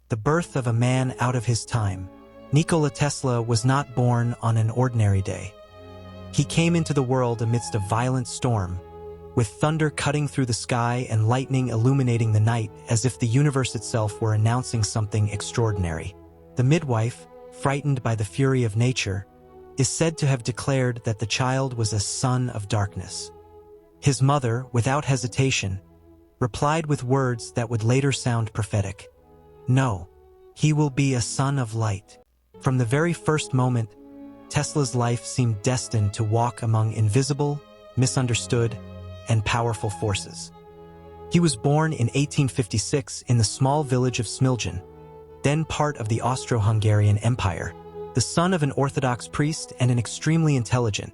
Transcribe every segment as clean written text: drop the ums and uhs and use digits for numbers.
the birth of a man out of his time. Nikola Tesla was not born on an ordinary day. He came into the world amidst a violent storm, with thunder cutting through the sky and lightning illuminating the night as if the universe itself were announcing something extraordinary. The midwife, frightened by the fury of nature, is said to have declared that the child was a son of darkness. His mother, without hesitation, replied with words that would later sound prophetic. "No, he will be a son of light." From the very first moment, Tesla's life seemed destined to walk among invisible, misunderstood, and powerful forces. He was born in 1856 in the small village of Smiljan, then part of the Austro-Hungarian Empire, the son of an Orthodox priest and an extremely intelligent,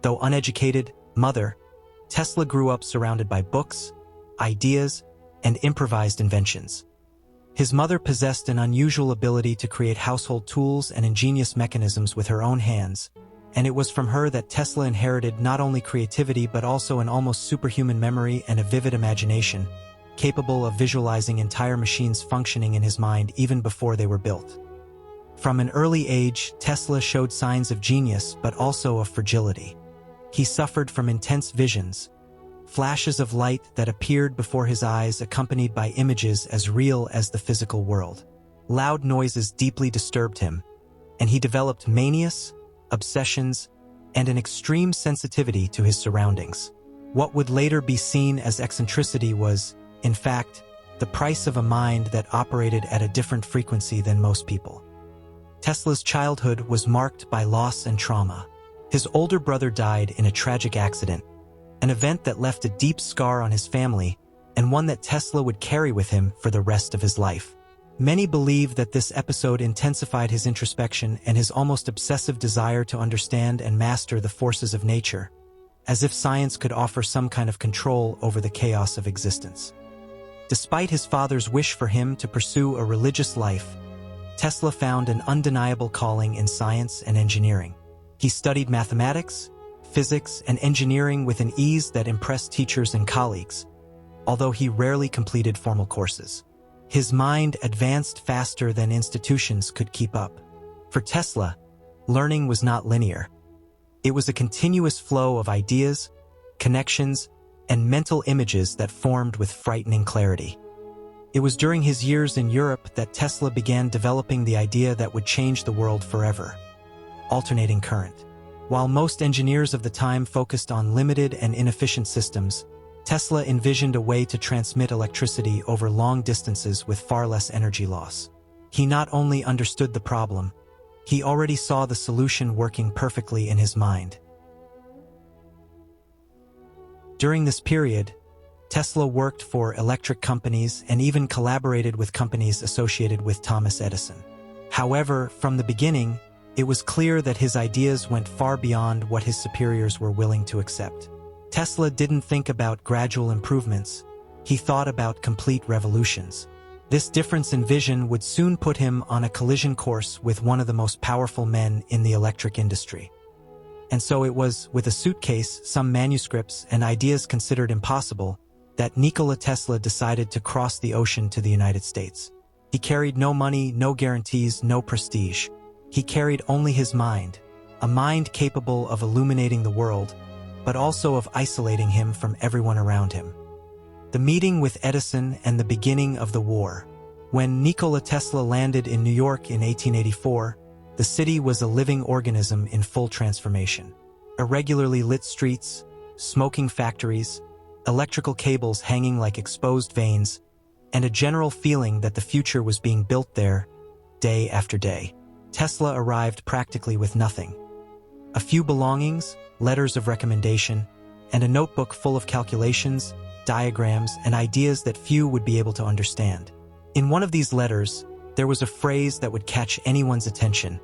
though uneducated, mother. Tesla grew up surrounded by books, ideas, and improvised inventions. His mother possessed an unusual ability to create household tools and ingenious mechanisms with her own hands, and it was from her that Tesla inherited not only creativity but also an almost superhuman memory and a vivid imagination, capable of visualizing entire machines functioning in his mind even before they were built. From an early age, Tesla showed signs of genius but also of fragility. He suffered from intense visions, flashes of light that appeared before his eyes accompanied by images as real as the physical world. Loud noises deeply disturbed him, and he developed manias, obsessions, and an extreme sensitivity to his surroundings. What would later be seen as eccentricity was, in fact, the price of a mind that operated at a different frequency than most people. Tesla's childhood was marked by loss and trauma. His older brother died in a tragic accident, an event that left a deep scar on his family and one that Tesla would carry with him for the rest of his life. Many believe that this episode intensified his introspection and his almost obsessive desire to understand and master the forces of nature, as if science could offer some kind of control over the chaos of existence. Despite his father's wish for him to pursue a religious life, Tesla found an undeniable calling in science and engineering. He studied mathematics, physics, and engineering with an ease that impressed teachers and colleagues, although he rarely completed formal courses. His mind advanced faster than institutions could keep up. For Tesla, learning was not linear. It was a continuous flow of ideas, connections, and mental images that formed with frightening clarity. It was during his years in Europe that Tesla began developing the idea that would change the world forever: alternating current. While most engineers of the time focused on limited and inefficient systems, Tesla envisioned a way to transmit electricity over long distances with far less energy loss. He not only understood the problem, he already saw the solution working perfectly in his mind. During this period, Tesla worked for electric companies and even collaborated with companies associated with Thomas Edison. However, from the beginning, it was clear that his ideas went far beyond what his superiors were willing to accept. Tesla didn't think about gradual improvements, he thought about complete revolutions. This difference in vision would soon put him on a collision course with one of the most powerful men in the electric industry. And so it was with a suitcase, some manuscripts, and ideas considered impossible, that Nikola Tesla decided to cross the ocean to the United States. He carried no money, no guarantees, no prestige. He carried only his mind, a mind capable of illuminating the world, but also of isolating him from everyone around him. The meeting with Edison and the beginning of the war. When Nikola Tesla landed in New York in 1884, the city was a living organism in full transformation. Irregularly lit streets, smoking factories, electrical cables hanging like exposed veins, and a general feeling that the future was being built there, day after day. Tesla arrived practically with nothing. A few belongings, letters of recommendation, and a notebook full of calculations, diagrams, and ideas that few would be able to understand. In one of these letters, there was a phrase that would catch anyone's attention.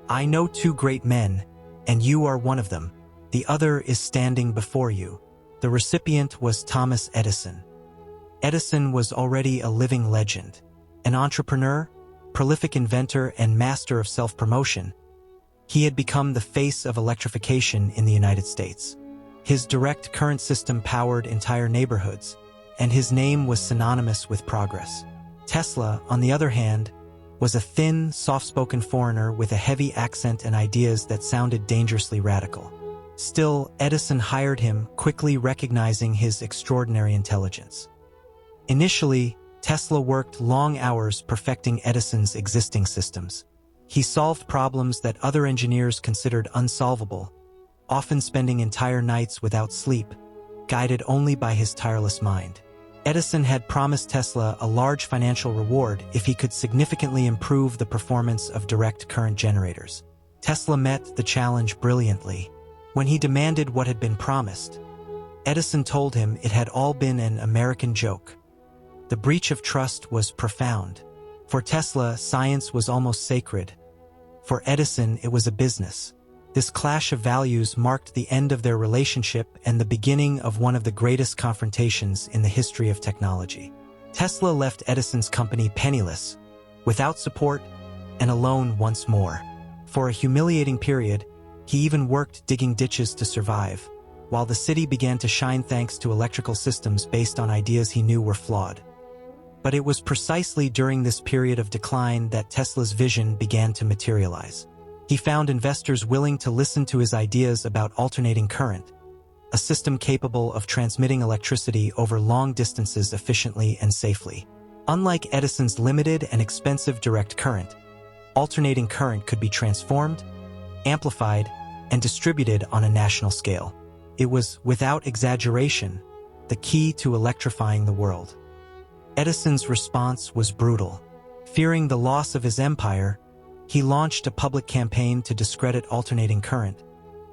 "I know two great men, and you are one of them. The other is standing before you." The recipient was Thomas Edison. Edison was already a living legend, an entrepreneur, prolific inventor, and master of self-promotion. He had become the face of electrification in the United States. His direct current system powered entire neighborhoods, and his name was synonymous with progress. Tesla, on the other hand, was a thin, soft-spoken foreigner with a heavy accent and ideas that sounded dangerously radical. Still, Edison hired him, quickly recognizing his extraordinary intelligence. Initially, Tesla worked long hours perfecting Edison's existing systems. He solved problems that other engineers considered unsolvable, often spending entire nights without sleep, guided only by his tireless mind. Edison had promised Tesla a large financial reward if he could significantly improve the performance of direct current generators. Tesla met the challenge brilliantly. When he demanded what had been promised, Edison told him it had all been an American joke. The breach of trust was profound. For Tesla, science was almost sacred. For Edison, it was a business. This clash of values marked the end of their relationship and the beginning of one of the greatest confrontations in the history of technology. Tesla left Edison's company penniless, without support, and alone once more. For a humiliating period, he even worked digging ditches to survive, while the city began to shine thanks to electrical systems based on ideas he knew were flawed. But it was precisely during this period of decline that Tesla's vision began to materialize. He found investors willing to listen to his ideas about alternating current, a system capable of transmitting electricity over long distances efficiently and safely. Unlike Edison's limited and expensive direct current, alternating current could be transformed, amplified, and distributed on a national scale. It was, without exaggeration, the key to electrifying the world. Edison's response was brutal. Fearing the loss of his empire, he launched a public campaign to discredit alternating current,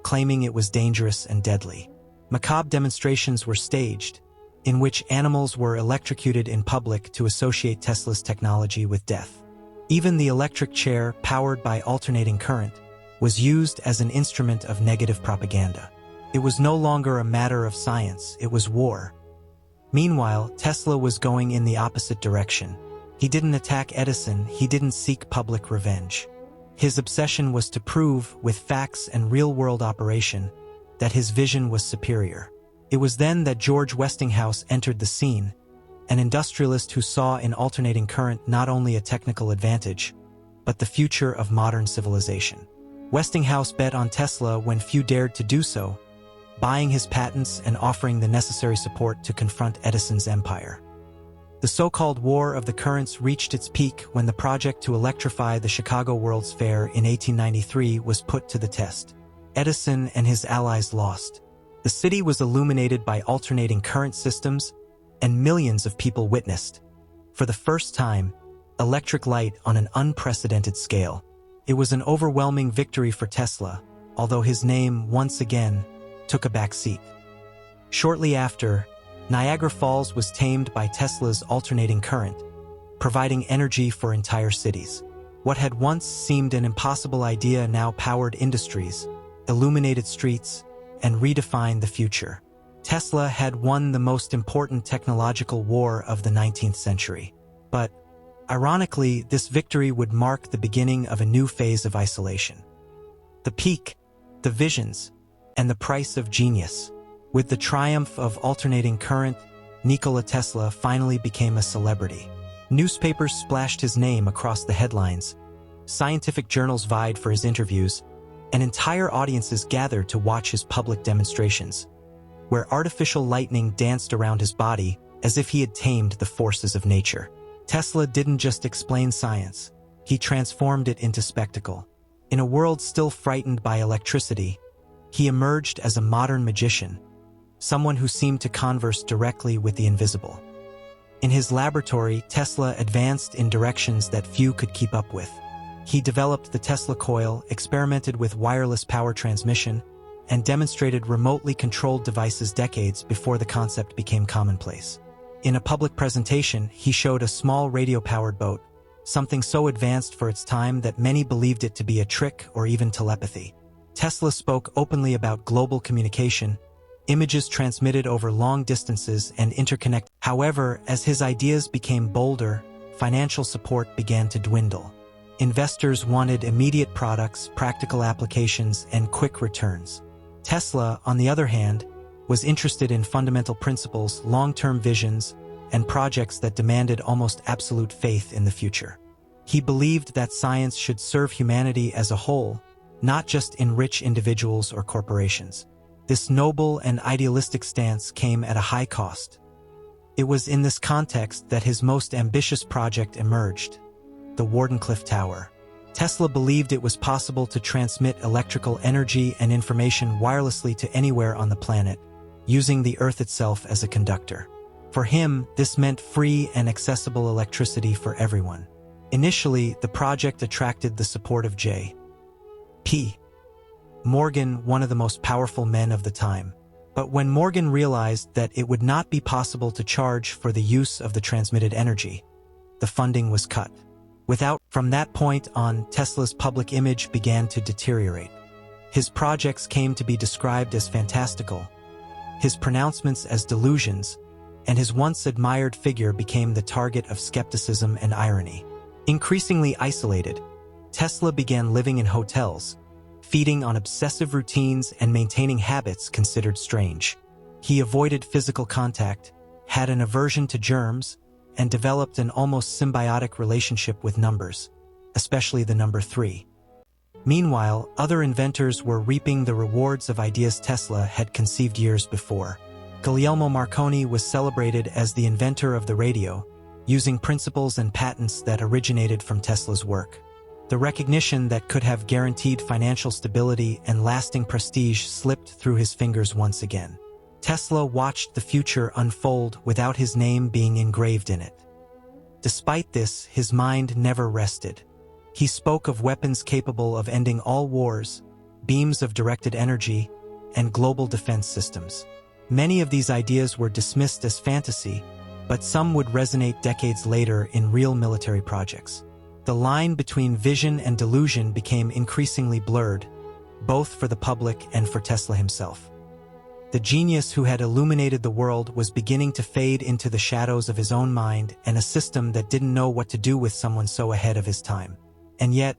claiming it was dangerous and deadly. Macabre demonstrations were staged, in which animals were electrocuted in public to associate Tesla's technology with death. Even the electric chair, powered by alternating current, was used as an instrument of negative propaganda. It was no longer a matter of science, it was war. Meanwhile, Tesla was going in the opposite direction. He didn't attack Edison, he didn't seek public revenge. His obsession was to prove, with facts and real-world operation, that his vision was superior. It was then that George Westinghouse entered the scene, an industrialist who saw in alternating current not only a technical advantage, but the future of modern civilization. Westinghouse bet on Tesla when few dared to do so, buying his patents and offering the necessary support to confront Edison's empire. The so-called War of the Currents reached its peak when the project to electrify the Chicago World's Fair in 1893 was put to the test. Edison and his allies lost. The city was illuminated by alternating current systems, and millions of people witnessed, for the first time, electric light on an unprecedented scale. It was an overwhelming victory for Tesla, although his name, once again, took a back seat. Shortly after, Niagara Falls was tamed by Tesla's alternating current, providing energy for entire cities. What had once seemed an impossible idea now powered industries, illuminated streets, and redefined the future. Tesla had won the most important technological war of the 19th century. But, ironically, this victory would mark the beginning of a new phase of isolation. The peak, the visions, and the price of genius. With the triumph of alternating current, Nikola Tesla finally became a celebrity. Newspapers splashed his name across the headlines, scientific journals vied for his interviews, and entire audiences gathered to watch his public demonstrations, where artificial lightning danced around his body as if he had tamed the forces of nature. Tesla didn't just explain science, he transformed it into spectacle. In a world still frightened by electricity, he emerged as a modern magician, someone who seemed to converse directly with the invisible. In his laboratory, Tesla advanced in directions that few could keep up with. He developed the Tesla coil, experimented with wireless power transmission, and demonstrated remotely controlled devices decades before the concept became commonplace. In a public presentation, he showed a small radio-powered boat, something so advanced for its time that many believed it to be a trick or even telepathy. Tesla spoke openly about global communication, images transmitted over long distances and interconnect. However, as his ideas became bolder, financial support began to dwindle. Investors wanted immediate products, practical applications, and quick returns. Tesla, on the other hand, was interested in fundamental principles, long-term visions, and projects that demanded almost absolute faith in the future. He believed that science should serve humanity as a whole, not just enrich individuals or corporations. This noble and idealistic stance came at a high cost. It was in this context that his most ambitious project emerged, the Wardenclyffe Tower. Tesla believed it was possible to transmit electrical energy and information wirelessly to anywhere on the planet, using the Earth itself as a conductor. For him, this meant free and accessible electricity for everyone. Initially, the project attracted the support of J.P. Morgan, one of the most powerful men of the time. But when Morgan realized that it would not be possible to charge for the use of the transmitted energy, the funding was cut. From that point on, Tesla's public image began to deteriorate. His projects came to be described as fantastical, his pronouncements as delusions, and his once admired figure became the target of skepticism and irony. Increasingly isolated, Tesla began living in hotels, feeding on obsessive routines and maintaining habits considered strange. He avoided physical contact, had an aversion to germs, and developed an almost symbiotic relationship with numbers, especially the number 3. Meanwhile, other inventors were reaping the rewards of ideas Tesla had conceived years before. Guglielmo Marconi was celebrated as the inventor of the radio, using principles and patents that originated from Tesla's work. The recognition that could have guaranteed financial stability and lasting prestige slipped through his fingers once again. Tesla watched the future unfold without his name being engraved in it. Despite this, his mind never rested. He spoke of weapons capable of ending all wars, beams of directed energy, and global defense systems. Many of these ideas were dismissed as fantasy, but some would resonate decades later in real military projects. The line between vision and delusion became increasingly blurred, both for the public and for Tesla himself. The genius who had illuminated the world was beginning to fade into the shadows of his own mind and a system that didn't know what to do with someone so ahead of his time. And yet,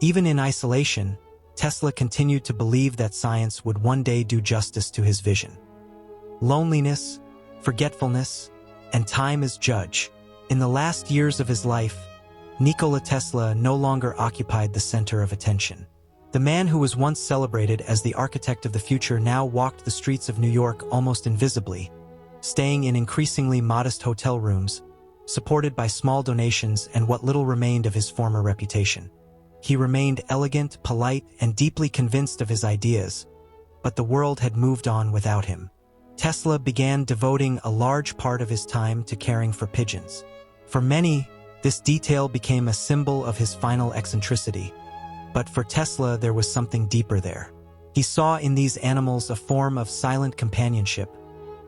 even in isolation, Tesla continued to believe that science would one day do justice to his vision. Loneliness, forgetfulness, and time as judge. In the last years of his life, Nikola Tesla no longer occupied the center of attention. The man who was once celebrated as the architect of the future now walked the streets of New York almost invisibly, staying in increasingly modest hotel rooms, supported by small donations and what little remained of his former reputation. He remained elegant, polite, and deeply convinced of his ideas, but the world had moved on without him. Tesla began devoting a large part of his time to caring for pigeons. For many, this detail became a symbol of his final eccentricity. But for Tesla, there was something deeper there. He saw in these animals a form of silent companionship,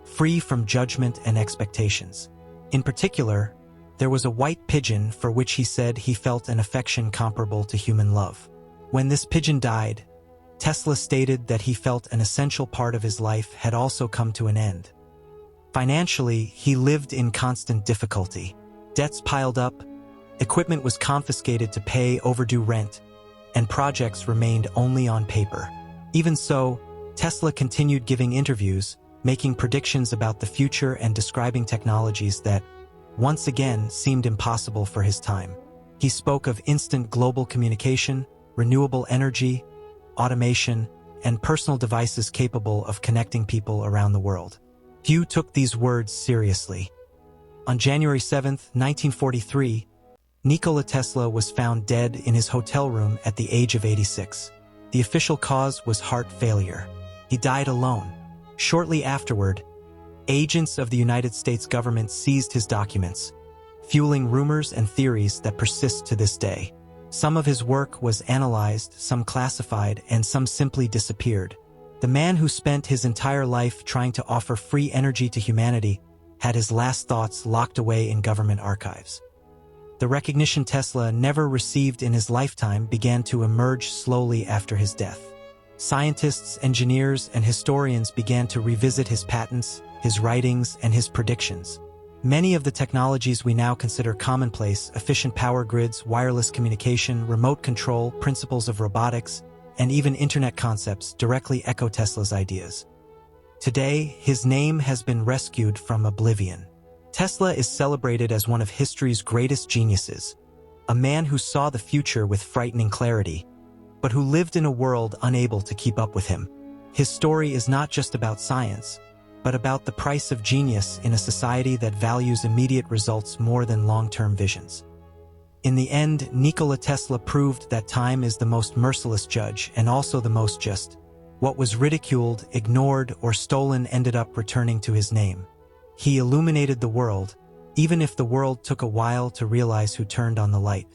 free from judgment and expectations. In particular, there was a white pigeon for which he said he felt an affection comparable to human love. When this pigeon died, Tesla stated that he felt an essential part of his life had also come to an end. Financially, he lived in constant difficulty. Debts piled up, equipment was confiscated to pay overdue rent, and projects remained only on paper. Even so, Tesla continued giving interviews, making predictions about the future and describing technologies that, once again, seemed impossible for his time. He spoke of instant global communication, renewable energy, automation, and personal devices capable of connecting people around the world. Few took these words seriously. On January 7, 1943, Nikola Tesla was found dead in his hotel room at the age of 86. The official cause was heart failure. He died alone. Shortly afterward, agents of the United States government seized his documents, fueling rumors and theories that persist to this day. Some of his work was analyzed, some classified, and some simply disappeared. The man who spent his entire life trying to offer free energy to humanity had his last thoughts locked away in government archives. The recognition Tesla never received in his lifetime began to emerge slowly after his death. Scientists, engineers, and historians began to revisit his patents, his writings, and his predictions. Many of the technologies we now consider commonplace, efficient power grids, wireless communication, remote control, principles of robotics, and even internet concepts directly echo Tesla's ideas. Today, his name has been rescued from oblivion. Tesla is celebrated as one of history's greatest geniuses, a man who saw the future with frightening clarity, but who lived in a world unable to keep up with him. His story is not just about science, but about the price of genius in a society that values immediate results more than long-term visions. In the end, Nikola Tesla proved that time is the most merciless judge and also the most just. What was ridiculed, ignored, or stolen ended up returning to his name. He illuminated the world, even if the world took a while to realize who turned on the light.